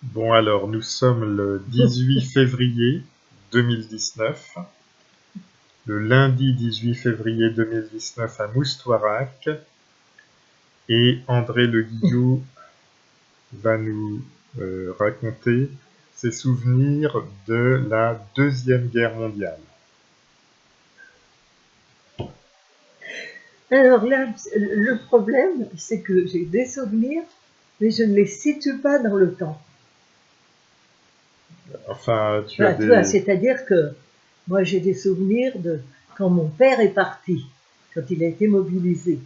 Bon alors, nous sommes le 18 février 2019, le lundi 18 février 2019 à Moustoirac, et André Le Guillot va nous raconter ses souvenirs de la Deuxième Guerre mondiale. Alors là, le problème, c'est que j'ai des souvenirs, mais je ne les situe pas dans le temps. Enfin, tu Voilà, as tu vois, des... c'est-à-dire que moi j'ai des souvenirs de quand mon père est parti, quand il a été mobilisé.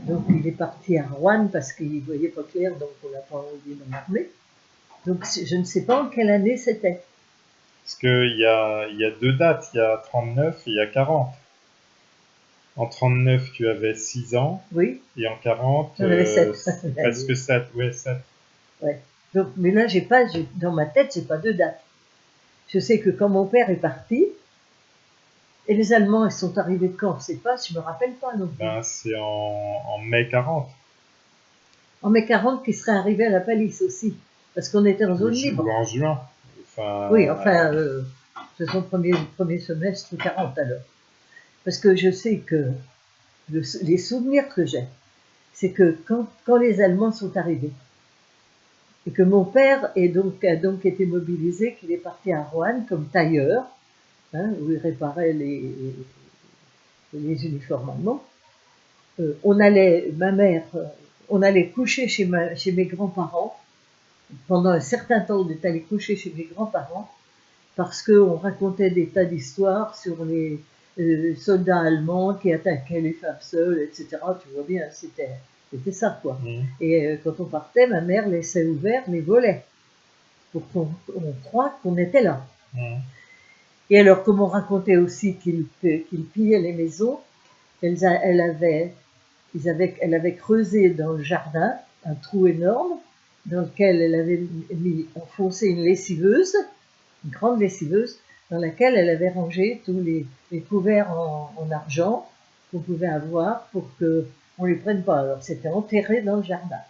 Donc il est parti à Rouen parce qu'il ne voyait pas clair, donc on l'a pas envoyé dans l'armée. Donc je ne sais pas en quelle année c'était. Parce qu'il y a deux dates, il y a 39 et il y a 40. En 39, tu avais 6 ans, Oui, et en 40, j'en avais 7. presque 7, ouais, 7. Ouais. Donc, mais là, dans ma tête, j'ai pas de date. Je sais que quand mon père est parti, et les Allemands, ils sont arrivés de quand? Je sais pas, je me rappelle pas non plus. Ben, c'est en mai 40. En mai 40, qui seraient arrivés à la Palisse aussi, parce qu'on était en zone Ou libre. en juin. Enfin, Oui, enfin, c'est son premier semestre 40 alors. Parce que je sais que les souvenirs que j'ai, c'est que quand les Allemands sont arrivés, et que mon père a donc été mobilisé, qu'il est parti à Rouen comme tailleur, hein, où il réparait les uniformes allemands. On allait coucher chez mes grands-parents. Pendant un certain temps, on est allé coucher chez mes grands-parents parce qu'on racontait des tas d'histoires sur les soldats allemands qui attaquaient les femmes seules, etc. Tu vois bien, c'était ça, quoi. Et quand on partait, ma mère laissait ouverts les volets pour qu'on croie qu'on était là. Et alors, comme on racontait aussi qu'ils pillaient les maisons, elle avait creusé dans le jardin un trou énorme dans lequel elle avait enfoncé une lessiveuse, une grande lessiveuse, dans laquelle elle avait rangé tous les couverts en argent qu'on pouvait avoir pour qu'on ne les prenne pas. Alors c'était enterré dans le jardin.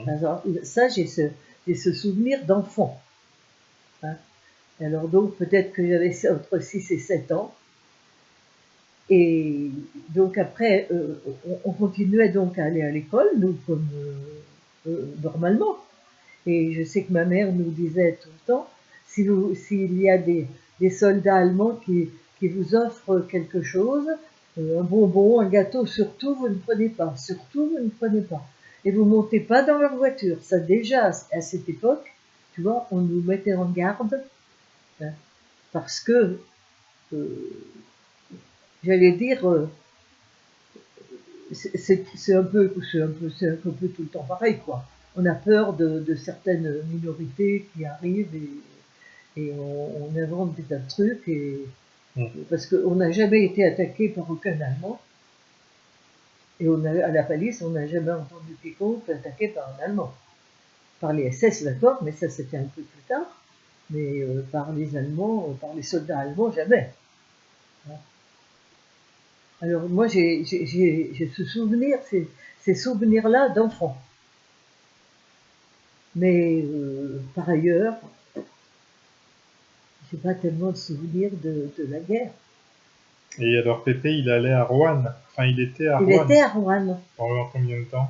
Alors ça, j'ai ce souvenir d'enfant. Hein. Alors donc peut-être que j'avais entre 6 et 7 ans. Et donc après, on continuait donc à aller à l'école, nous, comme normalement. Et je sais que ma mère nous disait tout le temps, s'il y a des soldats allemands qui vous offrent quelque chose, un bonbon, un gâteau, surtout vous ne prenez pas, surtout vous ne prenez pas. Et vous montez pas dans leur voiture. Ça déjà, à cette époque, tu vois, on nous mettait en garde, hein, parce que, j'allais dire, c'est un peu tout le temps pareil, quoi. On a peur de certaines minorités qui arrivent et on invente des tas de trucs parce qu'on n'a jamais été attaqué par aucun Allemand et à la Palisse on n'a jamais entendu quiconque attaqué par un Allemand. Par les SS d'accord, mais ça c'était un peu plus tard, mais par les Allemands, par les soldats allemands jamais. Alors moi j'ai ce souvenir, ces souvenirs-là d'enfant. Mais par ailleurs, j'ai pas tellement de souvenirs de la guerre. Et alors Pépé, il allait à Rouen. Enfin, il était à Rouen. Il était à Rouen. Pendant combien de temps?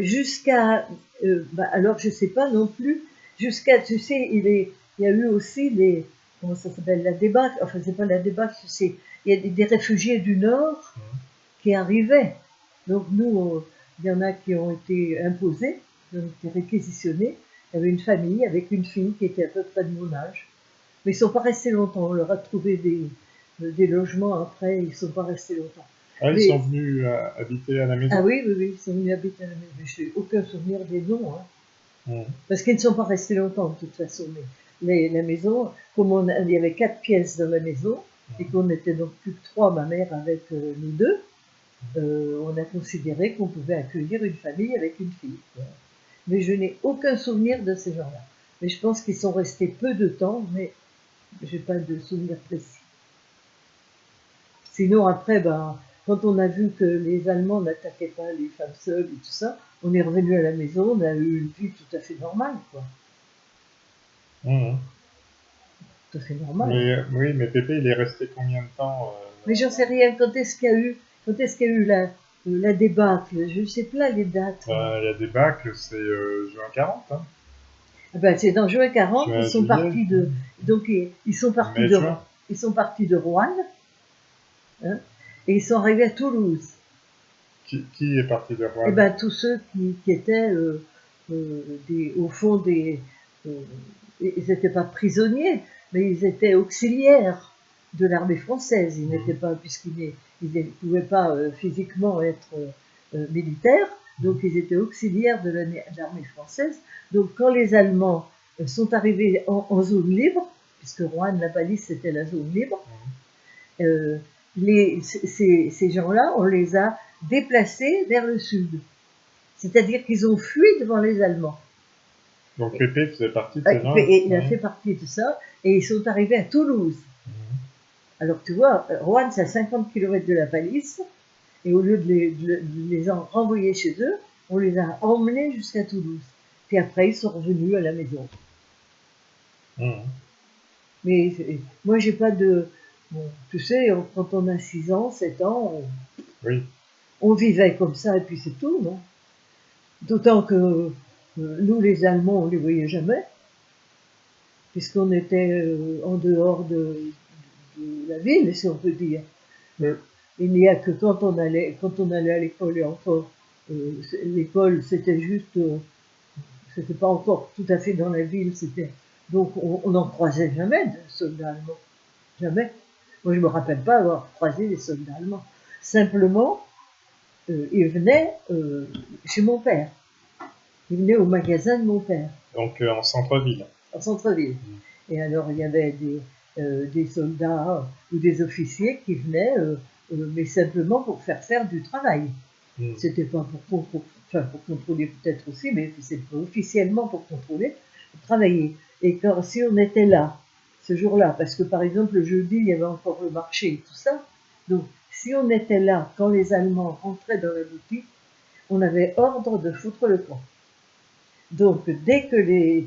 Jusqu'à... alors je sais pas non plus. Jusqu'à, tu sais, il y a eu aussi des... Comment ça s'appelle? La débâcle. Enfin, c'est pas la débâcle, c'est... Il y a des réfugiés du Nord qui arrivaient. Donc nous, il y en a qui ont été imposés, qui ont été réquisitionnés. Il y avait une famille avec une fille qui était à peu près de mon âge. Mais ils ne sont pas restés longtemps. On leur a trouvé des logements après. Ils ne sont pas restés longtemps. Ah, ils sont venus habiter à la maison? Ah oui, ils sont venus habiter à la maison. Je n'ai aucun souvenir des noms. Hein. Parce qu'ils ne sont pas restés longtemps, de toute façon. Mais la maison, comme il y avait 4 pièces dans la maison, et qu'on était donc plus que 3, ma mère avec nous deux, on a considéré qu'on pouvait accueillir une famille avec une fille. Mais je n'ai aucun souvenir de ces gens-là. Mais je pense qu'ils sont restés peu de temps, mais je n'ai pas de souvenir précis. Sinon, après, quand on a vu que les Allemands n'attaquaient pas les femmes seules et tout ça, on est revenu à la maison, on a eu une vie tout à fait normale, quoi. Mhm. Tout à fait normale. Mais, oui, mais Pépé, il est resté combien de temps Mais j'en sais rien, quand est-ce qu'il y a eu la débâcle? Je ne sais pas les dates. La débâcle, c'est juin 40, hein. Ah ben, c'est dans juin 40, Juin, ils sont juillet. partis de. Donc, ils sont partis Mai, juin. ils sont partis de Rouen, hein, et ils sont arrivés à Toulouse. Qui est parti de Rouen? Eh ben, tous ceux qui étaient, au fond, ils n'étaient pas prisonniers, mais ils étaient auxiliaires de l'armée française. Ils n'étaient pas, puisqu'ils ne pouvaient pas physiquement être militaires, donc ils étaient auxiliaires de l'armée française. Donc quand les Allemands sont arrivés en zone libre, puisque Rouen, la Palisse, c'était la zone libre, ces gens-là, on les a déplacés vers le sud. C'est-à-dire qu'ils ont fui devant les Allemands. Donc Pépé faisait partie de ces gens. Il a fait partie de ça, et ils sont arrivés à Toulouse. Alors tu vois, Rouen, c'est à 50 km de la Palisse, et au lieu de les renvoyer chez eux, on les a emmenés jusqu'à Toulouse. Puis après, ils sont revenus à la maison. Mais moi, j'ai pas de... Bon, tu sais, quand on a 6 ans, 7 ans, on vivait comme ça, et puis c'est tout, non? D'autant que nous, les Allemands, on les voyait jamais, puisqu'on était en dehors de la ville, si on peut dire. Mais il n'y a que quand on allait à l'école, et encore, l'école, c'était juste, c'était pas encore tout à fait dans la ville, donc on n'en croisait jamais de soldats allemands, jamais. Moi, je me rappelle pas avoir croisé des soldats allemands. Simplement, ils venaient chez mon père. Ils venaient au magasin de mon père. Donc en centre-ville. En centre-ville. Et alors, il y avait des soldats ou des officiers qui venaient, mais simplement pour faire du travail. C'était pas pour contrôler peut-être aussi, mais c'est officiellement pour contrôler, pour travailler. Et si on était là, ce jour-là, parce que par exemple le jeudi, il y avait encore le marché et tout ça, donc si on était là quand les Allemands rentraient dans la boutique, on avait ordre de foutre le camp. Donc dès que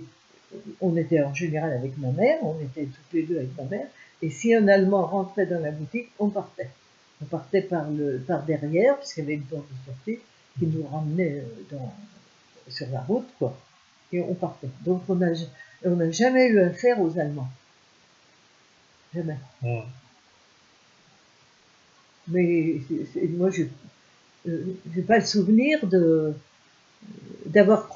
on était en général avec ma mère, on était toutes les deux avec ma mère, et si un Allemand rentrait dans la boutique, on partait. On partait par derrière, puisqu'il y avait une porte de sortie qui nous ramenait sur la route, quoi. Et on partait. Donc on n'a jamais eu affaire aux Allemands. Jamais. Mais moi, je n'ai pas le souvenir d'avoir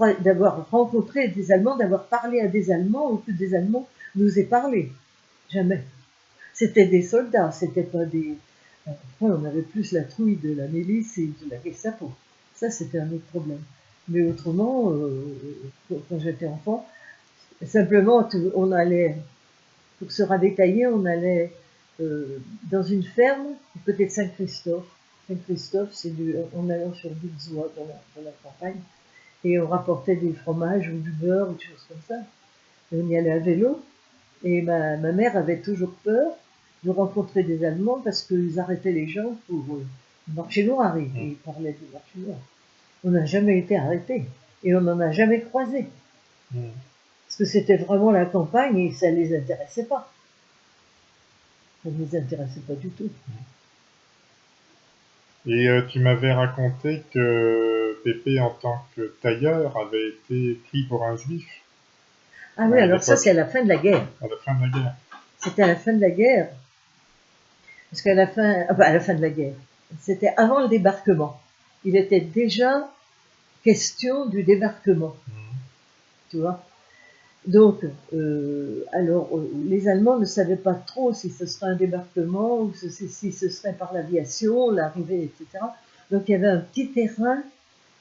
rencontré des Allemands, d'avoir parlé à des Allemands, ou que des Allemands nous aient parlé. Jamais. C'était des soldats, c'était pas des... on avait plus la trouille de la milice et de la Gestapo. Ça, c'était un autre problème. Mais autrement, quand j'étais enfant, simplement, on allait, pour se ravitailler, on allait dans une ferme du côté de Saint-Christophe. Saint-Christophe, c'est en allant sur Bilzois, dans la campagne, et on rapportait des fromages ou du beurre, ou des choses comme ça. Et on y allait à vélo, et ma mère avait toujours peur de rencontrer des Allemands parce qu'ils arrêtaient les gens pour le marché noir, et ils parlaient du marché noir. On n'a jamais été arrêtés, et on n'en a jamais croisé. Parce que c'était vraiment la campagne et ça ne les intéressait pas. Ça ne les intéressait pas du tout. Et tu m'avais raconté que Pépé, en tant que tailleur, avait été pris pour un juif. Ah oui, alors ça, c'est à la fin de la guerre. À la fin de la guerre. C'était à la fin de la guerre. Parce qu'à la fin, à la fin de la guerre, c'était avant le débarquement. Il était déjà question du débarquement. Tu vois? Donc, les Allemands ne savaient pas trop si ce serait un débarquement ou si ce serait par l'aviation, l'arrivée, etc. Donc, il y avait un petit terrain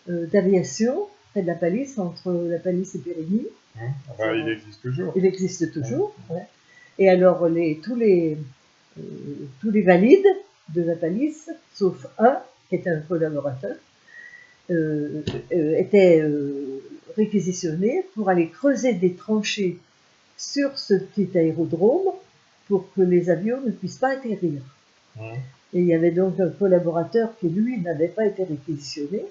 d'aviation près de la Palisse, entre la Palisse et Périgny. Il existe toujours. Il existe toujours. Ouais. Et alors, tous les valides de la Palisse, sauf un, qui était un collaborateur, étaient réquisitionnés pour aller creuser des tranchées sur ce petit aérodrome pour que les avions ne puissent pas atterrir. Et il y avait donc un collaborateur qui, lui, n'avait pas été réquisitionné.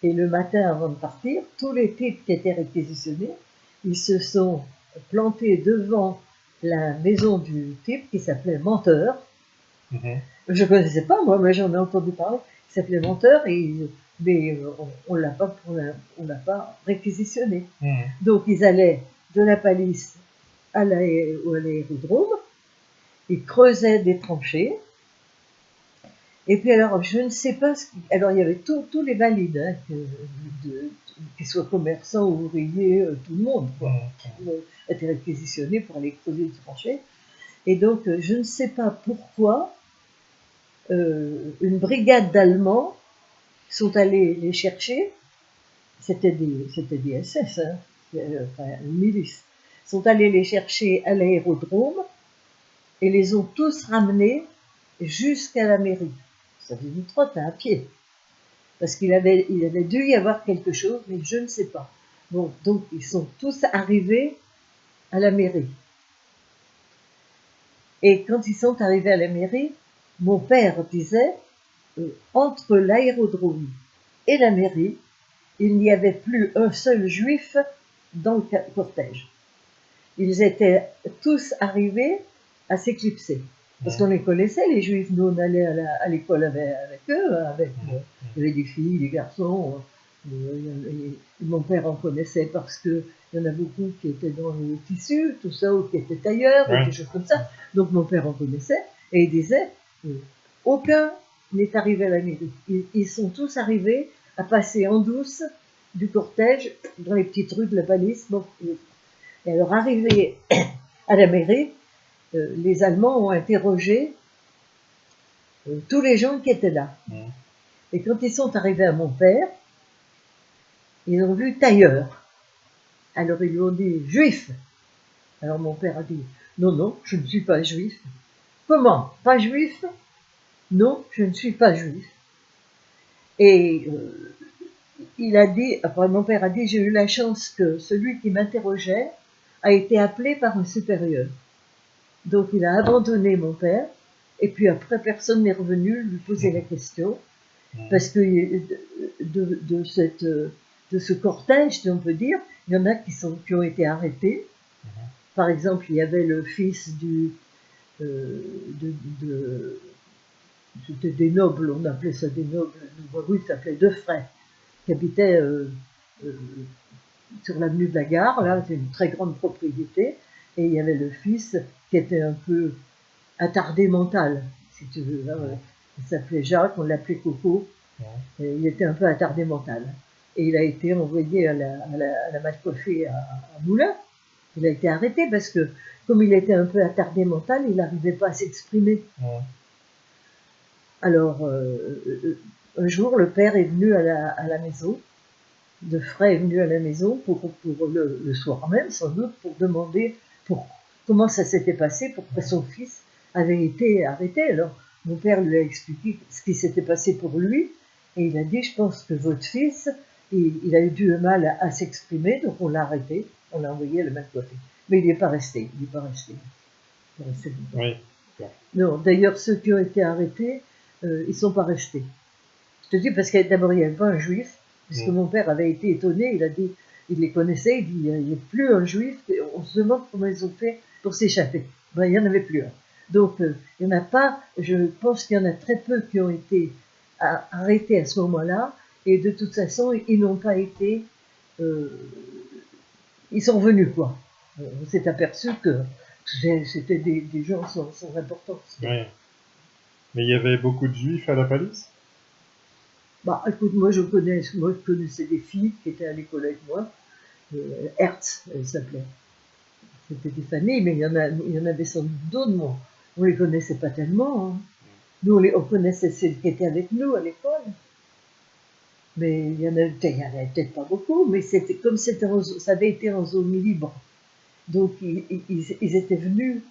Et le matin, avant de partir, tous les types qui étaient réquisitionnés, ils se sont plantés devant la maison du type qui s'appelait Menteur. Je ne connaissais pas, moi, mais j'en ai entendu parler. Il s'appelait Menteur, mais on l'a pas réquisitionné. Donc, ils allaient de la palisse à l'aérodrome, ils creusaient des tranchées. Et puis alors, je ne sais pas, alors il y avait tous les valides, hein, qu'ils soient commerçants, ouvriers, tout le monde, quoi, étaient réquisitionnés pour aller creuser des tranchées. Et donc, je ne sais pas pourquoi une brigade d'Allemands sont allés les chercher. C'était des SS, hein, enfin une milice. Sont allés les chercher à l'aérodrome et les ont tous ramenés jusqu'à la mairie. Ça faisait une trotte à pied. Parce il avait dû y avoir quelque chose, mais je ne sais pas. Bon, donc ils sont tous arrivés à la mairie. Et quand ils sont arrivés à la mairie, mon père disait, entre l'aérodrome et la mairie, il n'y avait plus un seul juif dans le cortège. Ils étaient tous arrivés à s'éclipser. Parce qu'on les connaissait, les juifs. Nous, on allait à l'école avec eux. Il y avait des filles, des garçons. Mon père en connaissait parce qu'il y en a beaucoup qui étaient dans le tissu, tout ça, ou qui étaient ailleurs, ou des choses comme ça. Donc mon père en connaissait. Et il disait, aucun n'est arrivé à la mairie. Ils sont tous arrivés à passer en douce du cortège dans les petites rues de la palisse. Bon, et alors, arrivé à la mairie, les Allemands ont interrogé tous les gens qui étaient là. Et quand ils sont arrivés à mon père, ils ont vu tailleur. Alors ils lui ont dit juif. Alors mon père a dit non, non, je ne suis pas juif. Comment? Pas juif? Non, je ne suis pas juif. Et il a dit, enfin mon père a dit, j'ai eu la chance que celui qui m'interrogeait a été appelé par un supérieur. Donc il a abandonné mon père, et puis après personne n'est revenu lui poser la question, parce que de ce cortège, si on peut dire, il y en a qui ont été arrêtés. Par exemple, il y avait le fils c'était des nobles, on appelait ça des nobles, oui, ça s'appelait Defray, qui habitait sur l'avenue de la Gare, là, c'est une très grande propriété, et il y avait le fils qui était un peu attardé mental, si tu veux. Là, il s'appelait Jacques, on l'appelait Coco, et il était un peu attardé mental. Et il a été envoyé à la Malcoiffée à Moulins. Il a été arrêté parce que, comme il était un peu attardé mental, il n'arrivait pas à s'exprimer. Alors, un jour, le père est venu à la maison, Defray est venu à la maison pour le soir même, sans doute, pour demander comment ça s'était passé, pourquoi son fils avait été arrêté. Alors, mon père lui a expliqué ce qui s'était passé pour lui, et il a dit, je pense que votre fils, il a eu du mal à s'exprimer, donc on l'a arrêté, on l'a envoyé à la Malcoiffée. Mais il n'est pas resté, il n'est pas resté. Il est resté longtemps. Oui. Non, d'ailleurs, ceux qui ont été arrêtés, ils ne sont pas restés. Je te dis, parce que d'abord, il n'y avait pas un juif, puisque mon père avait été étonné, il a dit, il les connaissait, il dit, il n'y a plus un juif, on se demande comment ils ont fait pour s'échapper. Ben, il n'y en avait plus un. Donc, il n'y en a pas, je pense qu'il y en a très peu qui ont été arrêtés à ce moment-là, et de toute façon, ils n'ont pas été, ils sont venus, quoi. On s'est aperçu que c'était des gens sans importance. Oui. Mais il y avait beaucoup de juifs à la palisse? Bah, écoute, moi je connaissais des filles qui étaient à l'école avec moi, Hertz, elle s'appelait. C'était des familles, mais il y en avait sans doute d'autres, moi. On les connaissait pas tellement. Hein. Nous, on connaissait celles qui étaient avec nous à l'école. Mais il y en avait peut-être pas beaucoup, mais c'était comme ça avait été en zone libre. Donc ils étaient venus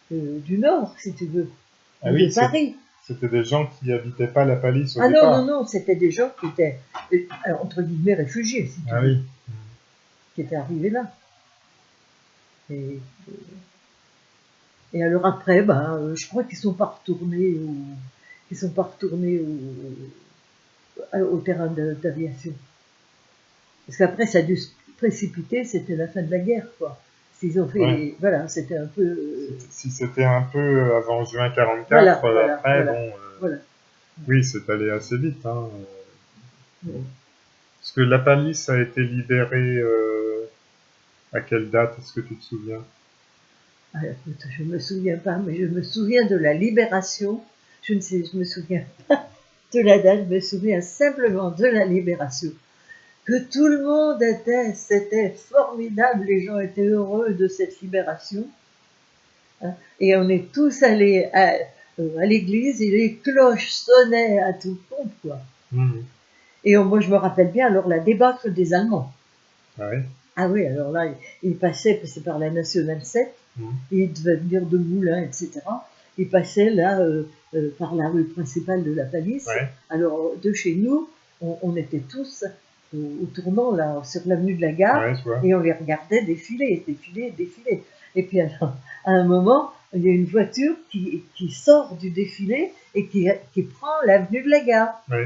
du Nord, si tu veux, de Paris. C'était des gens qui n'habitaient pas la palisse au départ. Ah non, c'était des gens qui étaient, entre guillemets, réfugiés, si tu veux, qui étaient arrivés là. Et alors après, je crois qu'ils ne sont pas retournés, qui sont pas retournés au terrain d'aviation. Parce qu'après, ça a dû se précipiter, c'était la fin de la guerre, quoi. S'ils ont fait, Ouais. voilà, c'était un peu... Si c'était un peu avant juin 44, Voilà, après, voilà, bon, voilà. oui, c'est allé assez vite, hein. Ouais. Parce que la Palisse a été libérée à quelle date, est-ce que tu te souviens? Ah, écoute, je me souviens pas, mais je me souviens de la libération. Je ne sais, je me souviens pas de la date, je me souviens simplement de la libération. Que tout le monde c'était formidable, les gens étaient heureux de cette libération. Hein, et on est tous allés à l'église et les cloches sonnaient à tout pompe, quoi. Mmh. Et moi, je me rappelle bien alors la débâcle des Allemands. Ah oui. Ah oui, alors là, ils passaient, c'est par la Nationale 7, Mmh. ils devaient venir de Moulins, etc. Ils passaient là par la rue principale de la Palisse. Ouais. Alors, de chez nous, on était tous au tournant, là, sur l'avenue de la Gare, Ouais, je vois. et on les regardait défiler, défiler, défiler. Et puis, alors, à un moment, il y a une voiture qui sort du défilé et qui prend l'avenue de la Gare. Oui.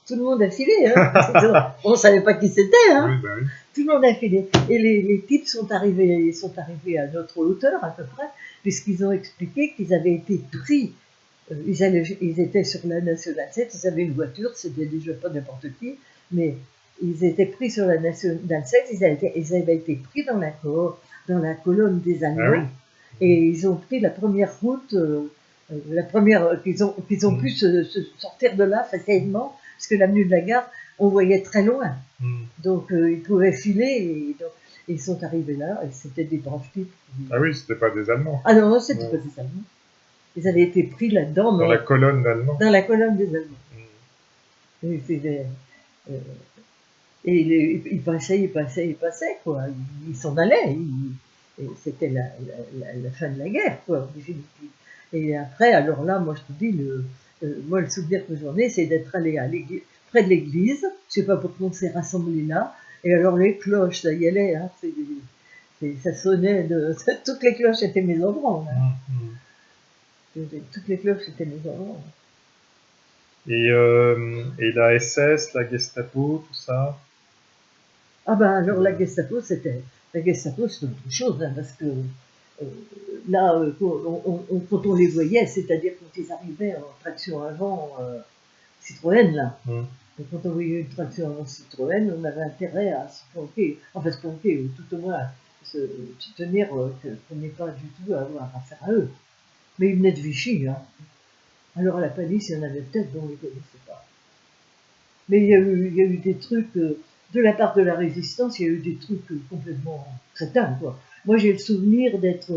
Tout le monde a filé, hein. On ne savait pas qui c'était, hein. Oui, bah oui. Tout le monde a filé. Et les types sont arrivés à notre hauteur, à peu près, puisqu'ils ont expliqué qu'ils avaient été pris. Ils étaient sur la Nationale 7, ils avaient une voiture, c'était déjà pas n'importe qui, mais ils étaient pris sur la Nationale 7, ils avaient été pris dans la colonne des Allemands, Ah oui. et ils ont pris la première route, qu'ils ont pu se sortir de là facilement, parce que l'avenue de la Gare, on voyait très loin. Mmh. Donc ils pouvaient filer et donc ils sont arrivés là et c'était des branches types. Ah oui, c'était pas des Allemands. Ah non, c'était Ouais. pas des Allemands. Ils avaient été pris là-dedans Dans la colonne d'Allemands. dans la colonne des Allemands. Mmh. Et ils passaient, quoi. Ils s'en allaient. Et c'était la fin de la guerre, quoi, en définitive. Et après, alors là, moi je te dis, moi le souvenir que j'en ai, c'est d'être allé près de l'église. Je sais pas pourquoi on s'est rassemblés là. Et alors les cloches, ça y allait, hein, ça sonnait toutes les cloches étaient mes enfants. Hein. Mmh. Toutes les cloches étaient mes enfants. Et la SS, la Gestapo, tout ça? Ah ben alors la Gestapo c'était autre chose, hein, parce que là, quand on les voyait, c'est-à-dire quand ils arrivaient en traction avant Citroën, là, et quand on voyait une traction avant Citroën, on avait intérêt à se planquer, enfin se planquer, ou tout au moins se tenir qu'on n'ait pas du tout à avoir affaire à eux. Mais ils venaient de Vichy, hein. Alors à la Palisse, il y en avait peut-être dont on ne les connaissait pas. Mais il y a eu des trucs, de la part de la résistance, il y a eu des trucs complètement crétins, quoi. Moi, j'ai le souvenir d'être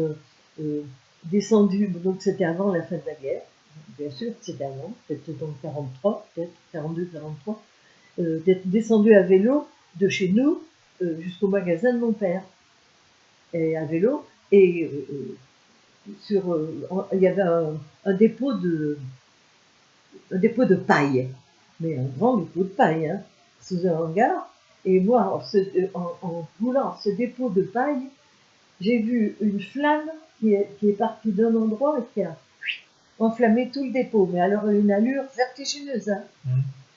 descendu, donc c'était avant la fin de la guerre, bien sûr, c'était avant, peut-être dans 43, peut-être 42, 43, d'être descendu à vélo de chez nous jusqu'au magasin de mon père, et à vélo, et il y avait un dépôt de paille, mais un grand dépôt de paille, hein, sous un hangar. Et moi, en roulant ce dépôt de paille, j'ai vu une flamme qui est partie d'un endroit et qui a enflammé tout le dépôt, mais alors une allure vertigineuse. Hein.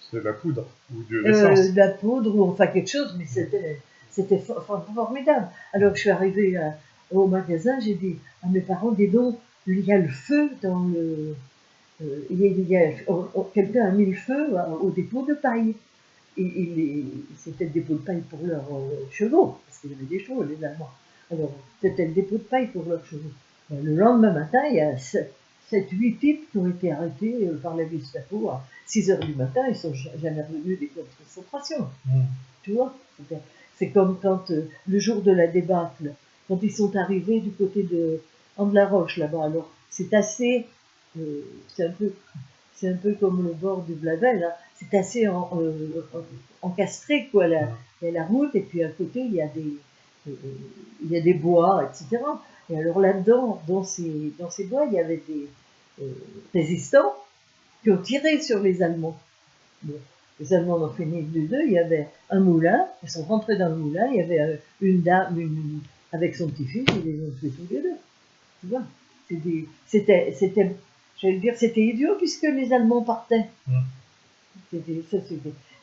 C'est de la poudre ou de l'essence. De la poudre ou enfin quelque chose, mais c'était formidable. Alors je suis arrivée au magasin, j'ai dit à mes parents, dis donc, il y a le feu dans le... quelqu'un a mis le feu au dépôt de paille. C'était le dépôt de paille pour leurs chevaux, parce qu'il y avait des chevaux, les Allemands. Alors, c'était le dépôt de paille pour leurs chevaux. Le lendemain matin, il y a 7-8 types qui ont été arrêtés par la Gestapo à 6 h du matin. Ils ne sont jamais revenus des camps de concentration. Tu vois, c'est comme quand, le jour de la débâcle, quand ils sont arrivés du côté de Anne-la-Roche, là-bas. Alors, c'est assez... c'est un peu comme le bord du Blavel, hein. C'est assez encastré, quoi. Il y a la route, et puis à côté, il y a des bois, etc. Et alors là-dedans, dans ces bois, il y avait des résistants qui ont tiré sur les Allemands. Bon, les Allemands ont fini de deux, il y avait un moulin, ils sont rentrés dans le moulin, il y avait une dame avec son petit-fils, ils les ont tués tous les deux. Tu vois, c'était j'allais dire, c'était idiot puisque les Allemands partaient.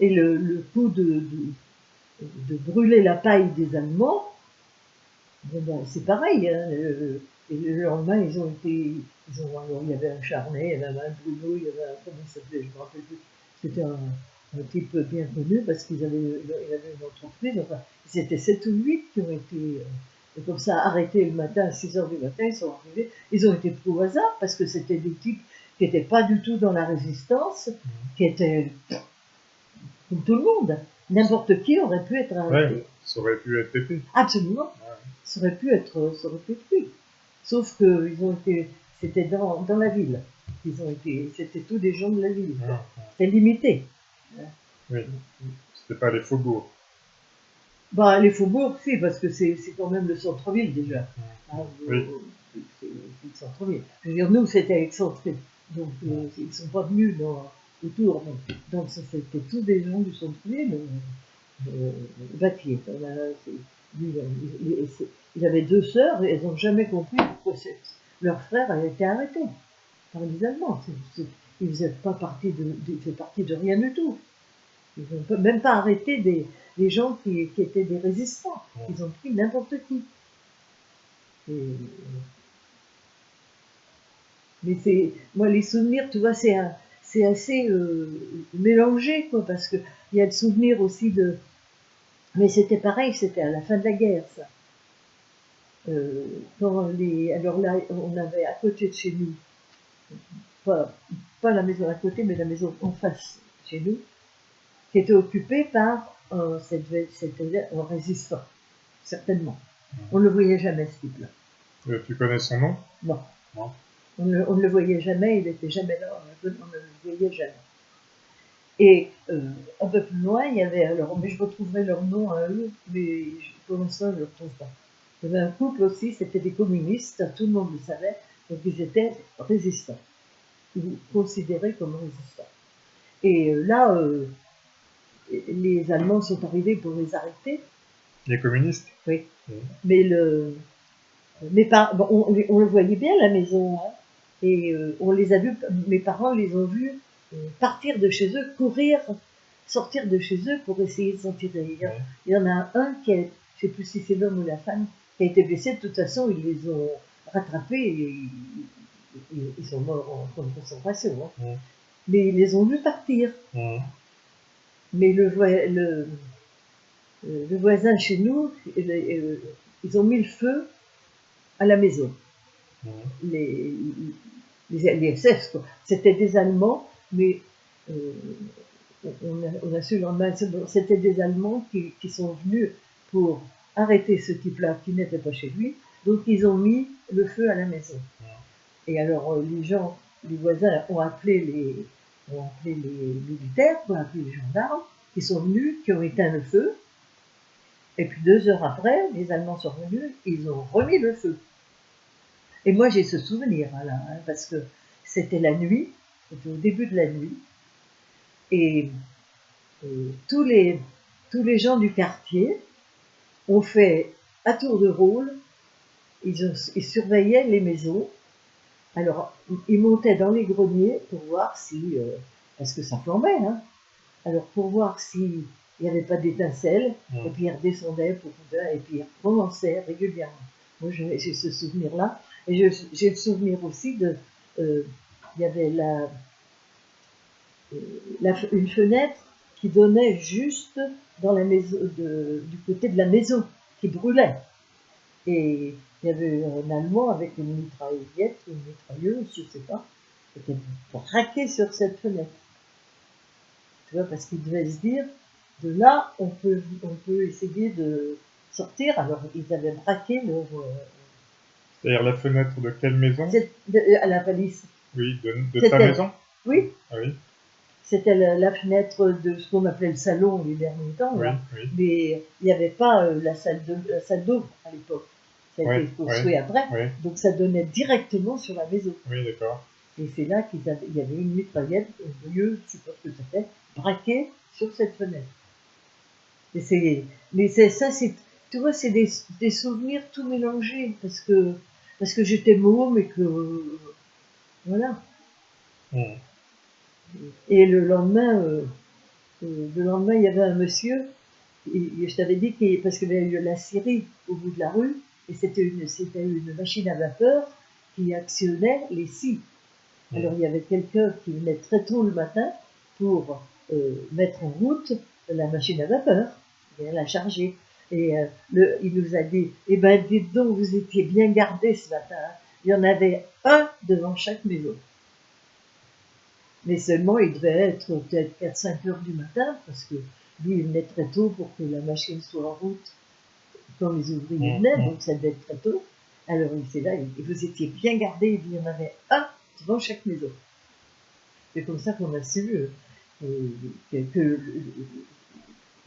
Et le coup de brûler la paille des Allemands, ben, c'est pareil. Hein, et le lendemain, alors, il y avait un Charnay, il y avait un Bruno, il y avait un, comment ça s'appelait, je me rappelle plus. C'était un type bien connu parce qu'il avait une entreprise. Enfin, c'était 7 ou 8 qui ont été comme ça arrêtés le matin à 6 heures du matin. Ils sont arrivés. Ils ont été pris au hasard parce que c'était des types qui n'étaient pas du tout dans la résistance, qui étaient comme tout le monde. N'importe qui aurait pu être arrêté. Ouais, ça aurait pu être épais. Absolument. Ouais. Ça aurait pu être pris. Sauf que c'était dans la ville. C'était tous des gens de la ville. Ouais. C'était limité. Oui. C'était pas les faubourgs. Bah, les faubourgs, si, parce que c'est quand même le centre-ville déjà. Hein, oui. C'est le centre-ville. Je veux dire, nous, c'était excentré. Donc, ils ne sont pas venus autour. Donc, c'était tous des gens du centre-ville. Bâtier. Il avait 2 sœurs et elles n'ont jamais compris pourquoi leur frère avait été arrêté par les Allemands. Il ne faisait partie de rien du tout. Ils n'ont même pas arrêté des gens qui étaient des résistants. Ils ont pris n'importe qui. Mais moi, les souvenirs, tu vois, c'est assez mélangé, quoi, parce qu'il y a le souvenir aussi de... Mais c'était pareil, c'était à la fin de la guerre, ça. Alors là, on avait à côté de chez nous, pas la maison à côté, mais la maison en face chez nous, qui était occupée par c'était un résistant, certainement. On ne le voyait jamais, ce type-là. Tu connais son nom? Non. Non. On ne le voyait jamais, il n'était jamais là, on ne le voyait jamais. Et un peu plus loin, il y avait, alors, mais je retrouverai leur nom à eux, mais pour l'instant, je ne le retrouve pas. Il y avait un couple aussi, c'était des communistes, tout le monde le savait, donc ils étaient résistants, considérés comme résistants. Et là, les Allemands sont arrivés pour les arrêter. Les communistes? Oui. Mais on le voyait bien, la maison, hein, et on les a vus, mes parents les ont vus partir de chez eux, sortir de chez eux pour essayer de s'en tirer. Il y en a un qui est, je ne sais plus si c'est l'homme ou la femme, qui a été blessé. De toute façon, ils les ont rattrapés et ils sont morts en camp de concentration. Hein. Mais ils les ont vus partir. Mais le voisin chez nous, ils ont mis le feu à la maison. Les SS, quoi. C'était des Allemands, mais on a su le lendemain, c'était des Allemands qui sont venus pour arrêter ce type-là qui n'était pas chez lui, donc ils ont mis le feu à la maison. Et alors les voisins ont appelé les militaires, ont appelé les gendarmes, qui sont venus, qui ont éteint le feu, et puis 2 heures après, les Allemands sont revenus, ils ont remis le feu. Et moi j'ai ce souvenir là, hein, parce que c'était la nuit, c'était au début de la nuit, et tous les gens du quartier ont fait à tour de rôle, ils surveillaient les maisons. Alors ils montaient dans les greniers pour voir si, parce que ça flambait, hein, alors pour voir s'il n'y avait pas d'étincelles, et puis ils redescendaient et puis ils recommençaient régulièrement. Moi j'ai ce souvenir-là, et j'ai le souvenir aussi de, il y avait une fenêtre qui donnait juste dans la maison, du côté de la maison, qui brûlait. Et il y avait un Allemand avec une mitraillette, une mitrailleuse, je ne sais pas, qui était braqué sur cette fenêtre. Tu vois, parce qu'il devait se dire, de là, on peut essayer de sortir. Alors, ils avaient braqué leur... C'est-à-dire la fenêtre de quelle maison? À la palisse. Oui, de ta maison? Oui. Ah oui. C'était la fenêtre de ce qu'on appelait le salon les derniers temps, oui, là. Oui. Mais il n'y avait pas la salle d'eau à l'époque. Ça a été construit après, donc ça donnait directement sur la maison. Oui, d'accord. Et c'est là il y avait une mitraillette, au lieu, je ne sais pas ce que c'était, braquée sur cette fenêtre. Mais ça, tu vois, c'est des souvenirs tout mélangés, parce que j'étais môme et que, voilà. Mm. Et le lendemain, il y avait un monsieur, et je t'avais dit, parce qu'il y avait eu la scierie au bout de la rue, et c'était une machine à vapeur qui actionnait les scies. Alors il y avait quelqu'un qui venait très tôt le matin pour mettre en route la machine à vapeur, et la charger. Et il nous a dit, eh ben dites donc, vous étiez bien gardés ce matin, hein. Il y en avait un devant chaque maison. Mais seulement, il devait être peut-être 4-5 heures du matin, parce que lui, il venait très tôt pour que la machine soit en route quand les ouvriers venaient, donc ça devait être très tôt. Alors il était là, et vous étiez bien gardés, il y en avait un devant chaque maison. C'est comme ça qu'on a su qu'ils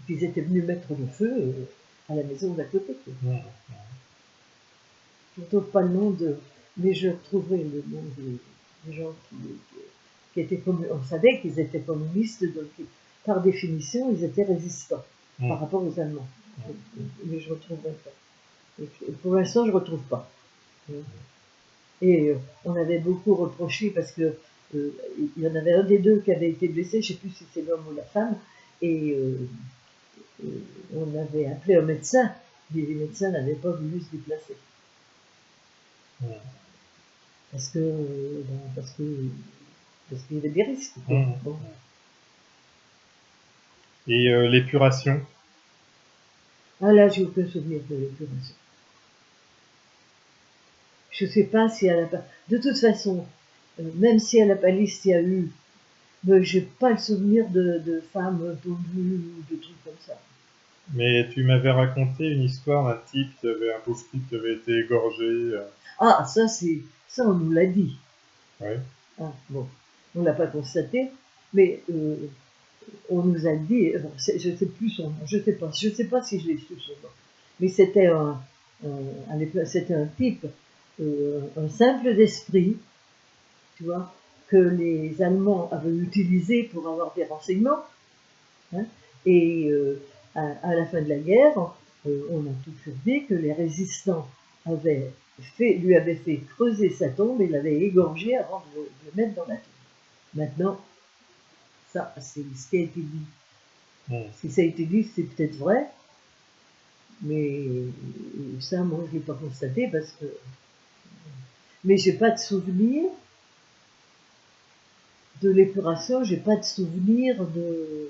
étaient venus mettre le feu à la maison d'à côté. Mm. Je ne trouve pas le nom mais je retrouverai le nom des gens qui étaient communistes. On savait qu'ils étaient communistes, donc par définition, ils étaient résistants par rapport aux Allemands. Mais je ne retrouverai pas. Et pour l'instant, je ne retrouve pas. Et on avait beaucoup reproché parce que il y en avait un des deux qui avait été blessé, je ne sais plus si c'est l'homme ou la femme, et on avait appelé un médecin, mais les médecins n'avaient pas voulu se déplacer. Mm. Parce qu'il y avait des risques. Bon. Et l'épuration? Ah là, j'ai aucun souvenir de l'épuration. Je ne sais pas si à la de toute façon, même si à la palisse il y a eu, mais j'ai pas le souvenir de femmes tondues ou de trucs comme ça. Mais tu m'avais raconté une histoire d'un type un pauvre type qui avait été égorgé. Ah, ça on nous l'a dit. Ouais. Ah, bon, on l'a pas constaté, mais on nous a dit, je sais plus son nom, je sais pas si je l'ai su son nom, mais c'était un type, un simple d'esprit, tu vois, que les Allemands avaient utilisé pour avoir des renseignements, hein, et à la fin de la guerre, on a toujours dit que les résistants lui avaient fait creuser sa tombe et l'avaient égorgé avant de le mettre dans la tombe. Maintenant, ça, c'est ce qui a été dit. Si ça a été dit, c'est peut-être vrai, mais ça, moi, je ne l'ai pas constaté parce que. Mais j'ai pas de souvenir de l'épuration, j'ai pas de souvenir de.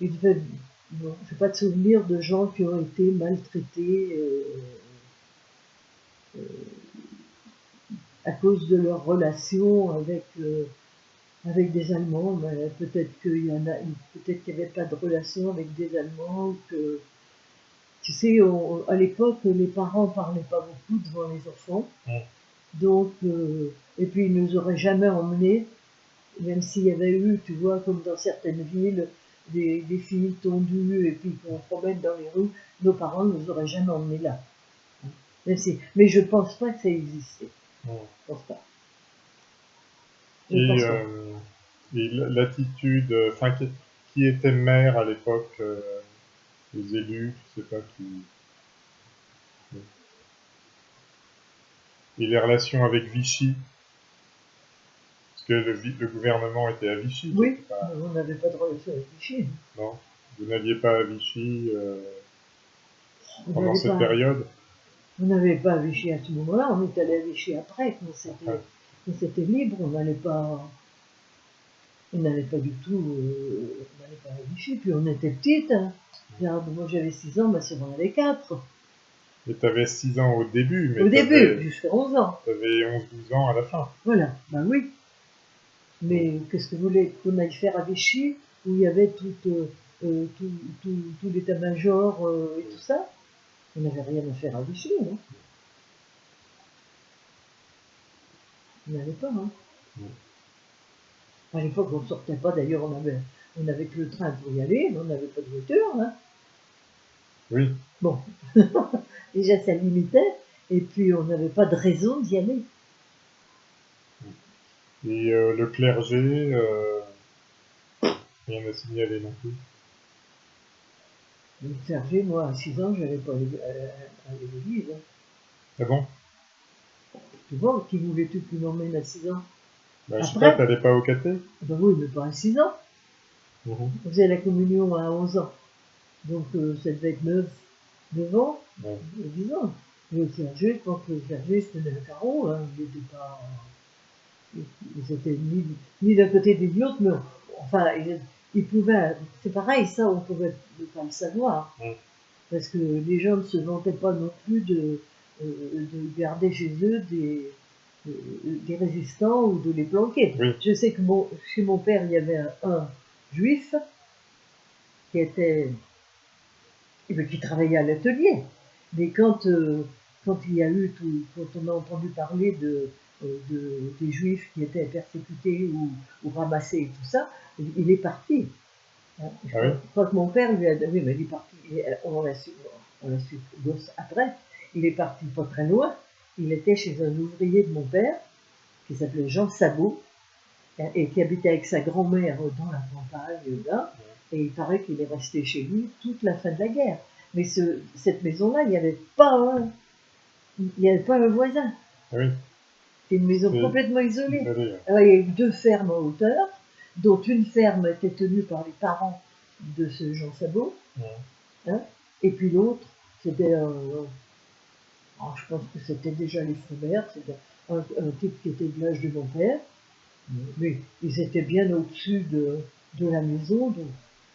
Non, j'ai pas de souvenir de gens qui ont été maltraités à cause de leur relation avec des Allemands. Mais peut-être qu'il y n'y avait pas de relation avec des Allemands, que tu sais, à l'époque, les parents ne parlaient pas beaucoup devant les enfants. Donc, et puis ils ne nous auraient jamais emmenés, même s'il y avait eu, tu vois, comme dans certaines villes, des filles tondues et puis qu'on promène dans les rues, nos parents ne nous auraient jamais emmenés là. Mais je ne pense pas que ça existait. Je ne pense pas. Et l'attitude, enfin, qui était maire à l'époque, les élus, je sais pas qui. Et les relations avec Vichy, parce que le gouvernement était à Vichy. Oui, on n'avait pas de relation avec Vichy. Non, vous n'alliez pas à Vichy pendant cette période? On n'avait pas à Vichy à ce moment-là, on est allé à Vichy après, quand c'était libre, on n'allait pas du tout, on n'allait pas à Vichy, puis on était petites. Hein. Moi j'avais 6 ans, ma soeur en avait 4. Et tu avais 6 ans au début, mais au début, jusqu'à 11 ans. Tu avais 11-12 ans à la fin. Voilà, ben oui. Mais qu'est-ce que vous voulez qu'on aille faire à Vichy, où il y avait tout l'état-major et tout ça? On n'avait rien à faire à Vichy, hein. On n'allait pas, hein. À l'époque, on ne sortait pas, d'ailleurs, on avait que le train pour y aller, mais on n'avait pas de voiture, hein. Oui. Bon, déjà ça limitait, et puis on n'avait pas de raison d'y aller. Et le clergé, rien à signaler non plus. Le clergé, moi, à 6 ans, je n'allais pas à l'église. Ah bon? Tu vois, qui voulais-tu qui m'emmène à 6 ans? Bah, je sais pas, Après, t'allais pas au caté? ben oui, mais pas à 6 ans. Mhm. On faisait la communion à 11 ans. Donc ça devait être 9 ans, Ouais. 10 ans. Le clergé, je pense que le clergé c'était un carreau, hein. Ils n'étaient pas. Ils étaient ni d'un côté ni de l'autre, mais enfin, ils pouvaient. C'est pareil, ça, on pouvait ne pas le savoir. Mm. Parce que les gens ne se vantaient pas non plus de garder chez eux des résistants ou de les planquer. Oui. Je sais que chez mon père, il y avait un juif qui était qui travaillait à l'atelier. Mais quand il y a eu quand on a entendu parler des juifs qui étaient persécutés ou ramassés et tout ça, il est parti. Je Ah oui? crois que mon père lui a dit, oui, mais il est parti, on l'a su après, il est parti pas très loin, il était chez un ouvrier de mon père, qui s'appelait Jean Sabot, et qui habitait avec sa grand-mère dans la campagne, là, et il paraît qu'il est resté chez lui toute la fin de la guerre. Mais cette maison-là, il n'y avait pas un voisin. Ah oui. C'est une maison C'est complètement isolée. isolé, ouais. Alors, il y a eu 2 fermes en hauteur, dont une ferme était tenue par les parents de ce Jean Sabot, Mm. hein, et puis l'autre, c'était je pense que c'était déjà les Foubert, c'était un type qui était de l'âge de mon père, mais ils étaient bien au-dessus de la maison, donc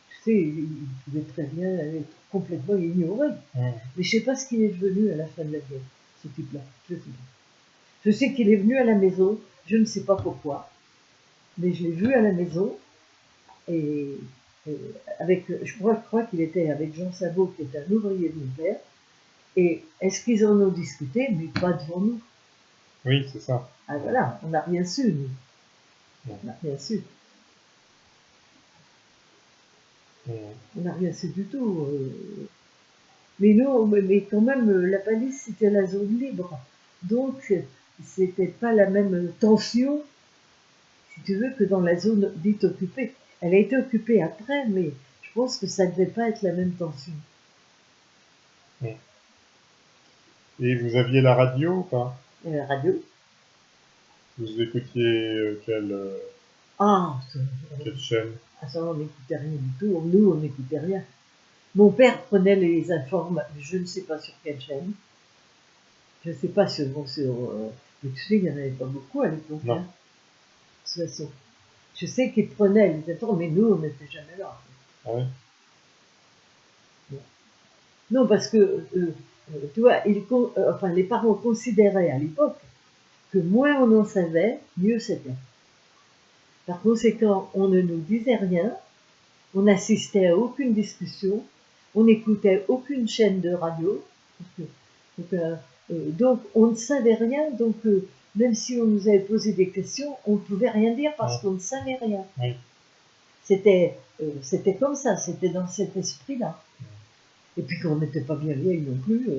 tu sais, ils pouvaient très bien être complètement ignorés. Mm. Mais je sais pas ce qu'il est devenu à la fin de la guerre, ce type-là. Je sais pas. Je sais qu'il est venu à la maison, je ne sais pas pourquoi, mais je l'ai vu à la maison, et, je crois qu'il était avec Jean Sabot, qui était un ouvrier de mon père, et est-ce qu'ils en ont discuté? Mais pas devant nous. Oui, c'est ça. Ah voilà, on n'a rien su, nous. Mm. On n'a rien su. Mm. On n'a rien su du tout. Mais nous, mais quand même, la palisse, c'était la zone libre. Donc, c'était pas la même tension, si tu veux, que dans la zone dite occupée. Elle a été occupée après, mais je pense que ça ne devait pas être la même tension. Mm. Et vous aviez la radio ou pas? Et la radio, Vous écoutiez ah, quelle chaîne? ça, on n'écoutait rien du tout. Nous, on n'écoutait rien. Mon père prenait les informations, je ne sais pas sur quelle chaîne, je ne sais pas mais tu sais, il n'y en avait pas beaucoup à l'époque, Non. hein, de toute façon. Je sais qu'ils prenaient les informations, mais nous, on n'était jamais là. Ah oui? Non, parce que, tu vois, enfin, les parents considéraient à l'époque que moins on en savait, mieux c'était. Par conséquent, on ne nous disait rien, on n'assistait à aucune discussion, on n'écoutait aucune chaîne de radio, donc on ne savait rien, donc même si on nous avait posé des questions, on ne pouvait rien dire parce qu'on ne savait rien. Oui. C'était comme ça, c'était dans cet esprit-là. Et puis qu'on n'était pas bien vieille non plus,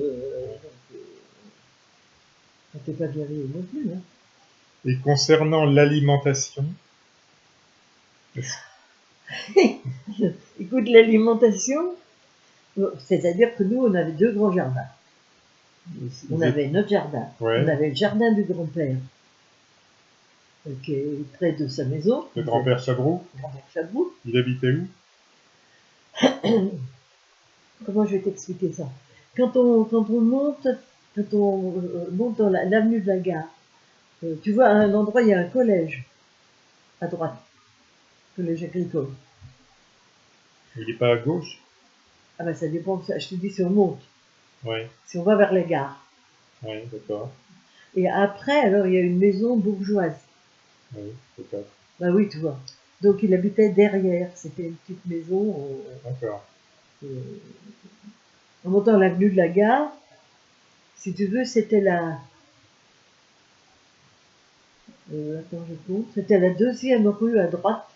on n'était pas bien vieille non plus. Hein. Et concernant l'alimentation, Écoute, l'alimentation, c'est-à-dire que nous, on avait 2 grands jardins. On avait notre jardin, ouais. On avait le jardin du grand-père, qui est près de sa maison. Le grand-père Chabroux, Grand-père Chabroux. il habitait où? Comment je vais t'expliquer ça? Quand on monte dans l'avenue de la Gare, tu vois, à un endroit, il y a un collège, à droite, collège agricole. Il n'est pas à gauche? Ah ben ça dépend, je te dis si on monte, Oui, si on va vers la gare. oui, d'accord. Et après, alors, il y a une maison bourgeoise. Oui, d'accord. Bah oui, tu vois. Donc il habitait derrière, c'était une petite maison. D'accord. En montant l'avenue de la Gare, si tu veux, c'était attends, je compte. C'était la 2e rue à droite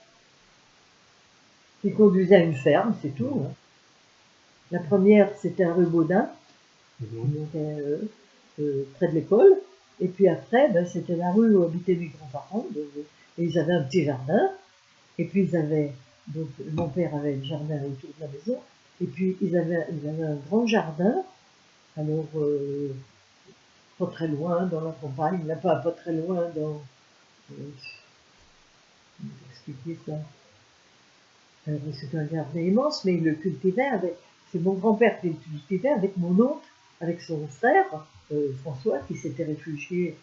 qui conduisait à une ferme, c'est tout. Hein. La première, c'était la rue Baudin, qui montait près de l'école. Et puis après, ben, c'était la rue où habitaient mes grands-parents. Et ils avaient un petit jardin. Et puis donc mon père avait le jardin autour de la maison. Et puis ils avaient un grand jardin. Alors, pas très loin dans la campagne, là pas très loin dans expliquer ça. C'est un jardin immense, mais il le cultivait avec. C'est mon grand-père qui le cultivait avec mon oncle, avec son frère, François, qui s'était réfugié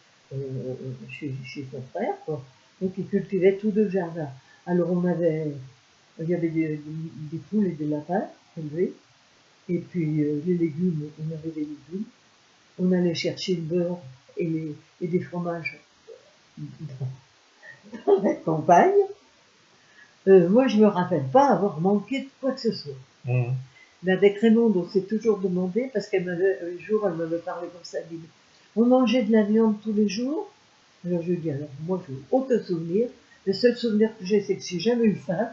chez son frère, quoi. Donc ils cultivaient tous deux le jardin. Alors il y avait des poules et des lapins élevés, et puis les légumes, on avait des légumes. On allait chercher le beurre et des fromages dans la campagne. Moi, je me rappelle pas avoir manqué de quoi que ce soit. Mmh. Mais avec Raymond, on s'est toujours demandé, parce qu'elle m'avait, un jour, elle m'avait parlé comme ça, elle dit, on mangeait de la viande tous les jours. Alors je lui ai dit, alors moi, je n'ai aucun souvenir. Le seul souvenir que j'ai, c'est que j'ai jamais eu faim.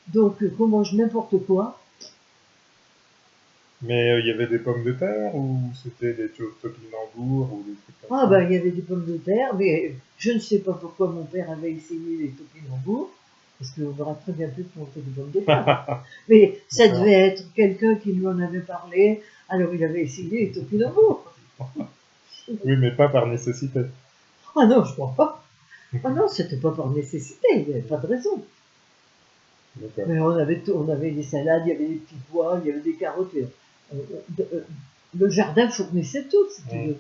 Donc, qu'on mange n'importe quoi. Mais il y avait des pommes de terre ou c'était des topinambours ou des trucs comme Ah ça? ben, il y avait des pommes de terre, mais je ne sais pas pourquoi mon père avait essayé les topinambours, parce qu'on aurait très bien pu monter des pommes de terre. Mais ça D'accord. devait être quelqu'un qui lui en avait parlé, alors il avait essayé les topinambours. Oui, mais pas par nécessité. Ah non, je crois pas. Ah non, c'était pas par nécessité, il n'y avait pas de raison. D'accord. Mais on avait tout, on avait des salades, il y avait des petits pois, il y avait des carottes. Le jardin fournissait tout, si tu veux.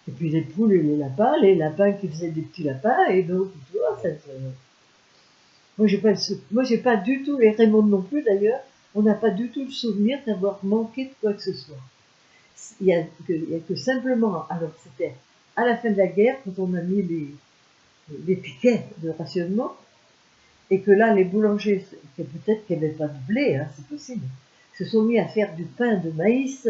Et puis les poules et les lapins qui faisaient des petits lapins, et donc, tu vois, moi j'ai pas du tout, et Raymond non plus d'ailleurs, on n'a pas du tout le souvenir d'avoir manqué de quoi que ce soit. Il y a que simplement, alors c'était à la fin de la guerre, quand on a mis les piquets de rationnement, et que là, les boulangers, peut-être qu'il n'y avait pas de blé, hein, c'est possible, se sont mis à faire du pain de maïs.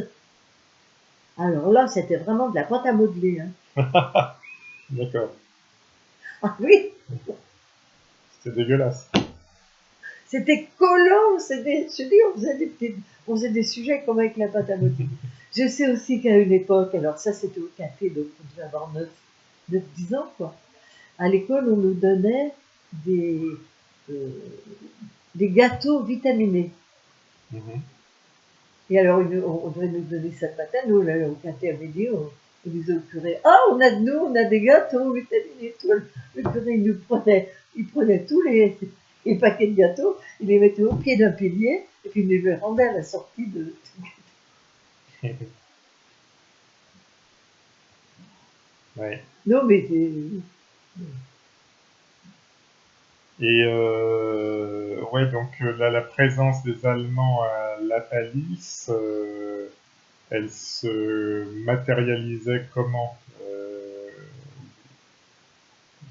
Alors là, c'était vraiment de la pâte à modeler. Hein. D'accord. Ah oui, C'était dégueulasse. c'était collant, je dis, on faisait des sujets comme avec la pâte à modeler. Je sais aussi qu'à une époque, alors ça c'était au café, donc on devait avoir 9-10 ans, quoi. À l'école, on nous donnait euh, des gâteaux vitaminés. Mmh. Et alors, on devait nous donner ça le matin, nous, là, au café à midi, on disait au curé, ah, on a des gâteaux vitaminés. Le curé, il prenait tous les paquets de gâteaux, il les mettait au pied d'un pilier, et puis il les rendait à la sortie de. Ouais. Non, mais Et ouais, donc là, la présence des Allemands à La Palisse, elle se matérialisait comment?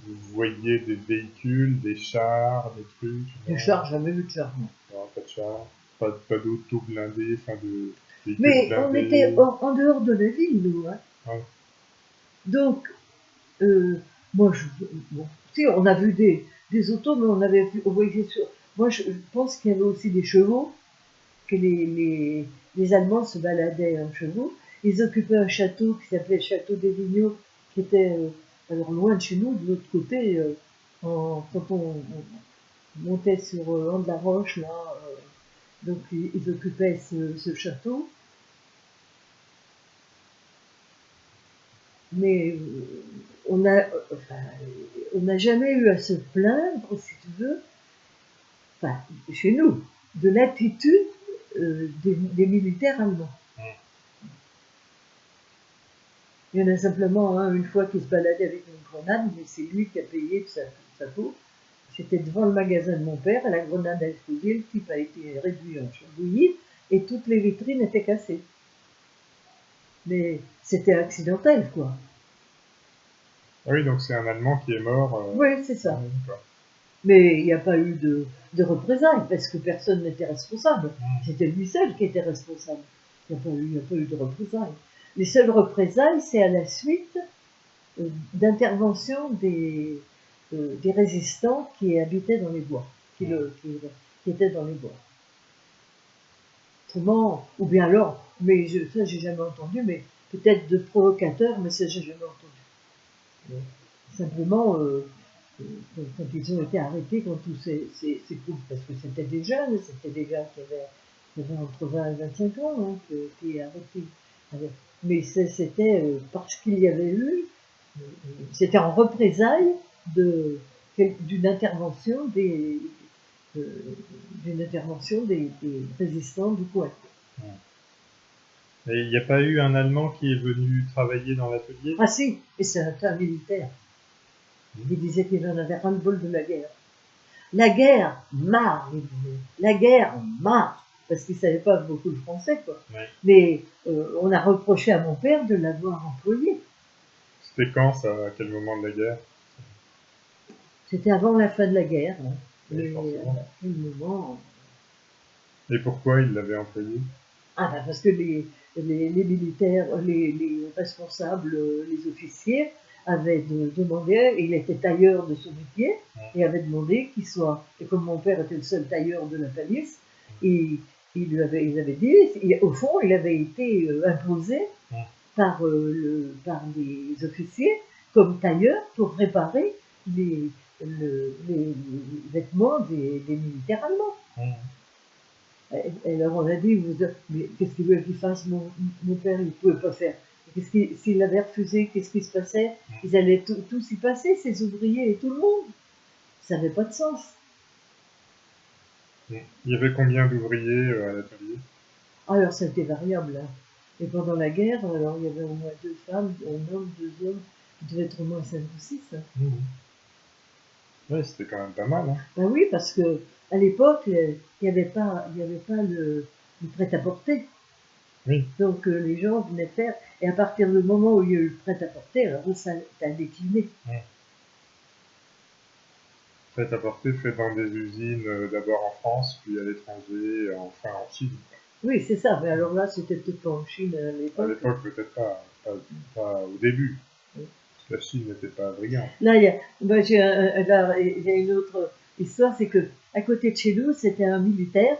Vous voyez des véhicules, des chars, des trucs? du char, jamais vu de char, non. Non, pas de chars, pas d'auto blindés, enfin de véhicules Mais on était blindés. en dehors de la ville, nous. Hein. Ouais. Donc, moi, bon, tu sais, on a vu des autos, mais on voyait moi, je pense qu'il y avait aussi des chevaux, que les Allemands se baladaient en chevaux. Ils occupaient un château qui s'appelait le château des Vigneaux, qui était alors loin de chez nous, de l'autre côté, quand on montait sur Anne-de-la-Roche, là, donc ils occupaient ce château. Mais on n'a jamais eu à se plaindre, si tu veux, enfin, chez nous, de l'attitude des militaires allemands. Il y en a simplement un, une fois, qui se baladait avec une grenade, mais c'est lui qui a payé de sa peau. C'était devant le magasin de mon père, et la grenade a explosé, le type a été réduit en charbouillis, et toutes les vitrines étaient cassées. Mais c'était accidentel, quoi. Ah oui, donc c'est un Allemand qui est mort. Oui, c'est ça. Ouais, Mais il n'y a pas eu de représailles, parce que personne n'était responsable. C'était lui seul qui était responsable. Il n'y a pas eu de représailles. Les seules représailles, c'est à la suite d'intervention des résistants qui habitaient dans les bois, qui étaient dans les bois. Autrement, ou bien alors, mais ça j'ai jamais entendu, mais peut-être de provocateurs, mais ça j'ai jamais entendu. Simplement, quand ils ont été arrêtés, quand tous ces groupes, parce que c'était des jeunes, c'était des gars qui avaient entre 20 et 25 ans, hein, qui étaient arrêtés. Mais c'était parce qu'il y avait eu, c'était en représailles d'une intervention euh, des résistants du coin. Et il n'y a pas eu un Allemand qui est venu travailler dans l'atelier? Ah si, et c'est un militaire. Il disait qu'il en avait ras-le-bol de la guerre. La guerre, marre, il disait. La guerre, marre. Parce qu'il ne savait pas beaucoup le français, quoi. Ouais. Mais on a reproché à mon père de l'avoir employé. C'était quand ça? À quel moment de la guerre? C'était avant la fin de la guerre. Hein. Oui, forcément. À quel moment... Et pourquoi il l'avait employé? Ah ben parce que les militaires, les responsables, les officiers avaient demandé, il était tailleur de son métier, et avait demandé qu'il soit, et comme mon père était le seul tailleur de la palisse, ils avaient dit, au fond, il avait été imposé par les officiers comme tailleur pour réparer les vêtements des militaires allemands. Et alors on a dit, mais qu'est-ce qu'il voulait qu'il fasse, mon père, il ne pouvait pas faire. S'il avait refusé, qu'est-ce qui se passait? Ils allaient tous y passer, ces ouvriers et tout le monde. Ça n'avait pas de sens. Il y avait combien d'ouvriers à l'atelier? Alors ça a été variable. Hein. Et pendant la guerre, alors il y avait au moins 2 femmes, un homme, 2 hommes, il devait être au moins 5 ou 6. Hein. Oui, c'était quand même pas mal. Hein. Ben oui, parce que à l'époque, il n'y avait pas le prêt-à-porter. Oui. Donc les gens venaient faire, et à partir du moment où il y a eu le prêt-à-porter, alors ça a décliné. Prêt-à-porter fait dans des usines, d'abord en France, puis à l'étranger, enfin en Chine. Oui, c'est ça, mais alors là, c'était peut-être pas en Chine à l'époque. À l'époque, peut-être pas au début. Parce que la Chine n'était pas brillante. Là, il y a une autre histoire, c'est que à côté de chez nous, c'était un militaire,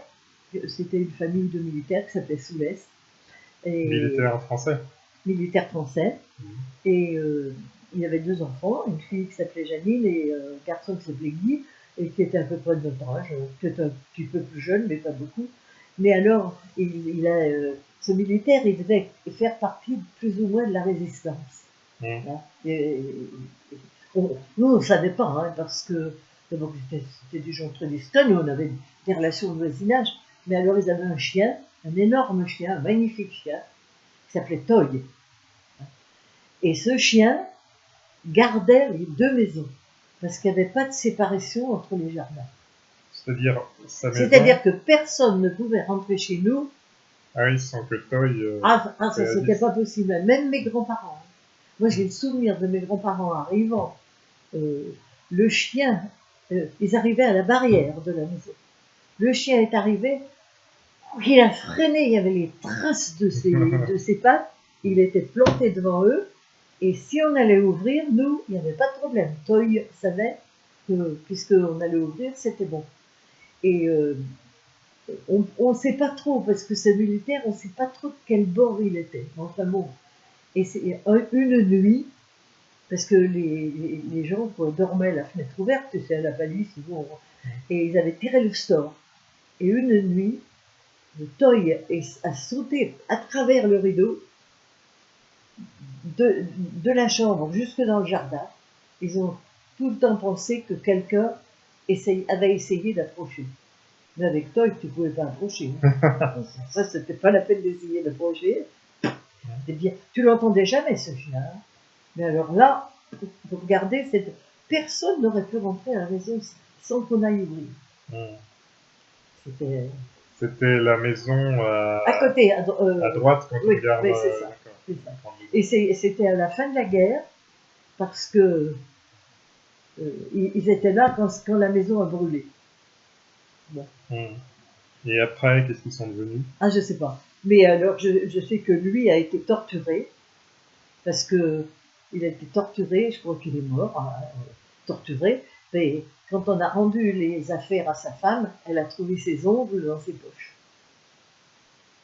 c'était une famille de militaires qui s'appelait Soulès. Militaire français. Militaire français. Et il y avait 2 enfants, une fille qui s'appelait Janine et un garçon qui s'appelait Guy, et qui était à peu près de notre âge, peut-être un petit peu plus jeune, mais pas beaucoup. Mais alors, ce militaire, il devait faire partie plus ou moins de la résistance. Hein. Nous, on ne savait pas, hein, parce que d'abord, c'était des gens très distants, nous, on avait des relations de voisinage. Mais alors, ils avaient un chien, un énorme chien, un magnifique chien, qui s'appelait Toy. Et ce chien gardait les 2 maisons, parce qu'il n'y avait pas de séparation entre les jardins. C'est-à-dire sa maison... C'est-à-dire que personne ne pouvait rentrer chez nous. Ah oui, sans que Toy... ça, c'était pas possible. Même mes grands-parents. Moi, j'ai le souvenir de mes grands-parents arrivant. Le chien, ils arrivaient à la barrière de la maison. Le chien est arrivé, il a freiné, il y avait les traces de ses pattes, il était planté devant eux, et si on allait ouvrir, nous, il n'y avait pas de problème. Toy savait que, puisqu'on allait ouvrir, c'était bon. Et on ne sait pas trop, parce que ce militaire, on ne sait pas trop de quel bord il était. Enfin bon. Et c'est une nuit, parce que les gens dormaient la fenêtre ouverte, c'est à la palisse, et ils avaient tiré le store. Et une nuit, le Toy a sauté à travers le rideau de la chambre jusque dans le jardin. Ils ont tout le temps pensé que quelqu'un avait essayé d'approcher. Mais avec Toy, tu ne pouvais pas approcher. Ça, c'était pas la peine d'essayer d'approcher. Tu l'entendais jamais, ce chien. Mais alors là, vous regardez, personne n'aurait pu rentrer à la maison sans qu'on aille ouvrir. C'était la maison à côté, à droite quand on regarde. Oui, c'est ça. Et c'était à la fin de la guerre, parce que ils étaient là quand la maison a brûlé. Bon. Et après, qu'est-ce qu'ils sont devenus? Ah, je sais pas. Mais alors, je sais que lui a été torturé, parce que il a été torturé, je crois qu'il est mort, torturé, mais quand on a rendu les affaires à sa femme, elle a trouvé ses ongles dans ses poches.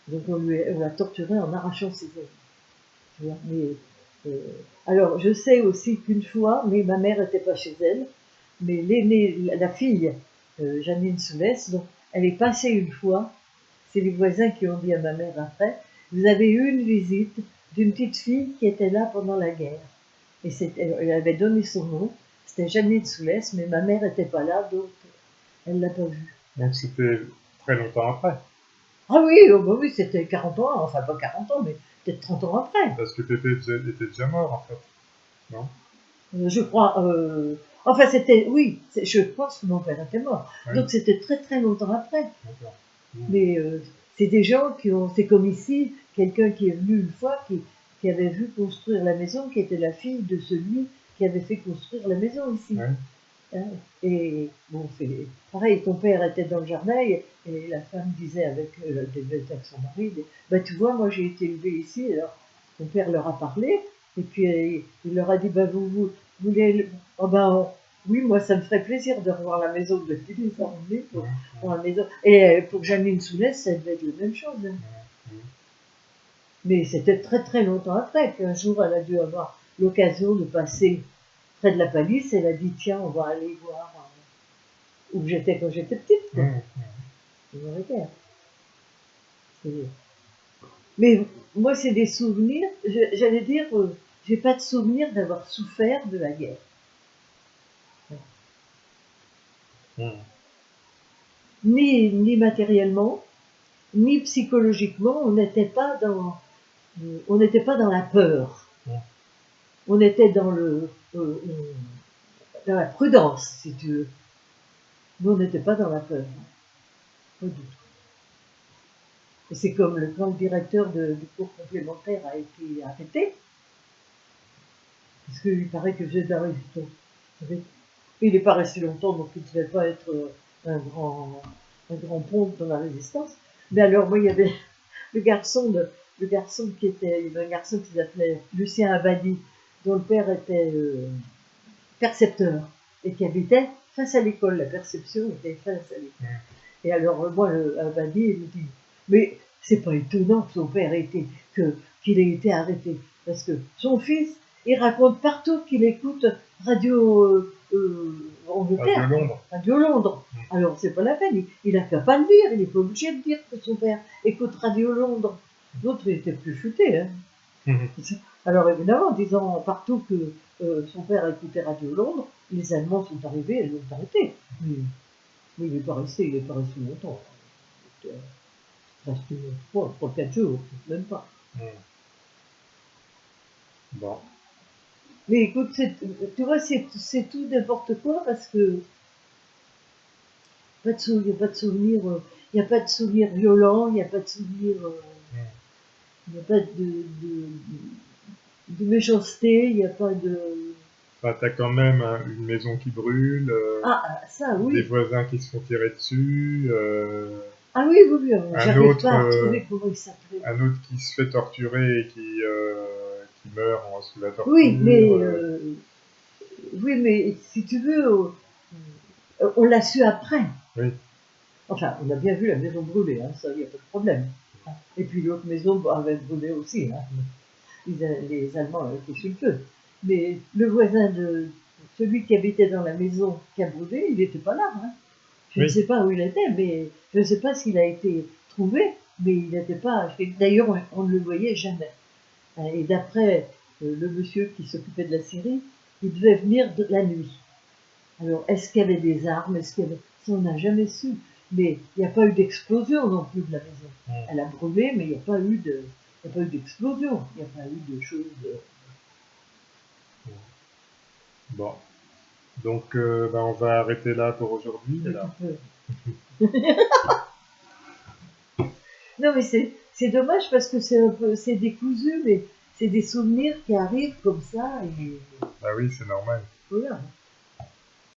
Donc on l'a torturé en arrachant ses ongles. Tu vois, mais, alors, je sais aussi qu'une fois, mais ma mère n'était pas chez elle, mais l'aînée, la fille, Janine Soulès, donc, elle est passée une fois, c'est les voisins qui ont dit à ma mère après, vous avez eu une visite d'une petite fille qui était là pendant la guerre. Et elle avait donné son nom, C'était Janine Soulès, mais ma mère n'était pas là, donc elle l'a pas vue. Donc c'était très longtemps après. Ah oui, oh bah oui, c'était 40 ans, enfin pas 40 ans, mais peut-être 30 ans après. Parce que Pépé était déjà mort, en fait. Non? Je crois, enfin c'était, oui, je pense que mon père était mort. Oui. Donc c'était très très longtemps après. D'accord. Mais c'est des gens qui ont, c'est comme ici, quelqu'un qui est venu une fois, qui avait vu construire la maison, qui était la fille de celui qui avait fait construire la maison ici. Oui. Hein, et bon, c'est pareil, ton père était dans le jardin et la femme disait avec son mari, bah tu vois, moi j'ai été élevée ici, alors ton père leur a parlé, et puis il leur a dit, bah vous voulez, oh ben oui, moi ça me ferait plaisir de revoir la maison de qui les a emmenés pour la maison. Et pour Janine Soulès, ça devait être la même chose. Hein. Mais c'était très très longtemps après qu'un jour elle a dû avoir l'occasion de passer près de la palisse, elle a dit tiens, on va aller voir où j'étais quand j'étais petite. Mais moi, c'est des souvenirs, j'allais dire, j'ai pas de souvenir d'avoir souffert de la guerre. Ni matériellement, ni psychologiquement, on n'était pas dans la peur. On était dans dans la prudence, si tu veux. Nous, on n'était pas dans la peur. Pas du tout. Et c'est comme quand le directeur du cours complémentaire a été arrêté, parce qu'il paraît que j'ai d'arriver tôt. Il n'est pas resté longtemps, donc il ne devait pas être un grand ponte dans la résistance. Mais alors, moi, il y avait le garçon qui s'appelait Lucien Abadi, dont le père était percepteur, et qui habitait face à l'école. La perception était face à l'école. Et alors, moi, Abadi, il me dit, mais c'est pas étonnant que son père qu'il ait été arrêté, parce que son fils, il raconte partout qu'il écoute Radio Angleterre, Radio Londres. Alors c'est pas la peine, il a qu'à pas le dire, il n'est pas obligé de dire que son père écoute Radio Londres. L'autre, il était plus futé. Hein. Alors évidemment, en disant partout que son père écoutait Radio Londres, les Allemands sont arrivés et l'ont arrêté. Mais il n'est pas resté longtemps. Il est resté 3-4 jours, même pas. Bon. Mais écoute, tu vois, c'est tout n'importe quoi parce que il n'y a pas de souvenir, il n'y a pas de souvenir violent, il n'y a pas de souvenir, il n'y a pas de méchanceté, il n'y a pas de... Bah, t'as quand même une maison qui brûle, ça, oui. Des voisins qui se font tirer dessus, ah oui, j'arrive pas à retrouver comment il s'appelait. Un autre qui se fait torturer et qui meurt sous la torture. Oui, mais si tu veux, on l'a su après. Oui. Enfin, on a bien vu la maison brûler, hein, ça, il n'y a pas de problème. Et puis l'autre maison avait brûlé aussi. Hein. Les Allemands avaient été sur le feu. Mais le voisin celui qui habitait dans la maison qui a brûlé, il n'était pas là. Hein. Je ne sais pas où il était, mais je ne sais pas s'il a été trouvé, mais il n'était pas... D'ailleurs, on ne le voyait jamais. Et d'après le monsieur qui s'occupait de la Syrie, il devait venir la nuit. Alors, est-ce qu'il y avait des armes? Ça, on n'a jamais su. Mais il n'y a pas eu d'explosion non plus de la maison. Elle a brûlé, mais il n'y a pas eu d'explosion. Il n'y a pas eu de choses... Bon. Donc, on va arrêter là pour aujourd'hui. Non, mais c'est dommage parce que c'est décousu, mais c'est des souvenirs qui arrivent comme ça. Ah oui, c'est normal. Voilà.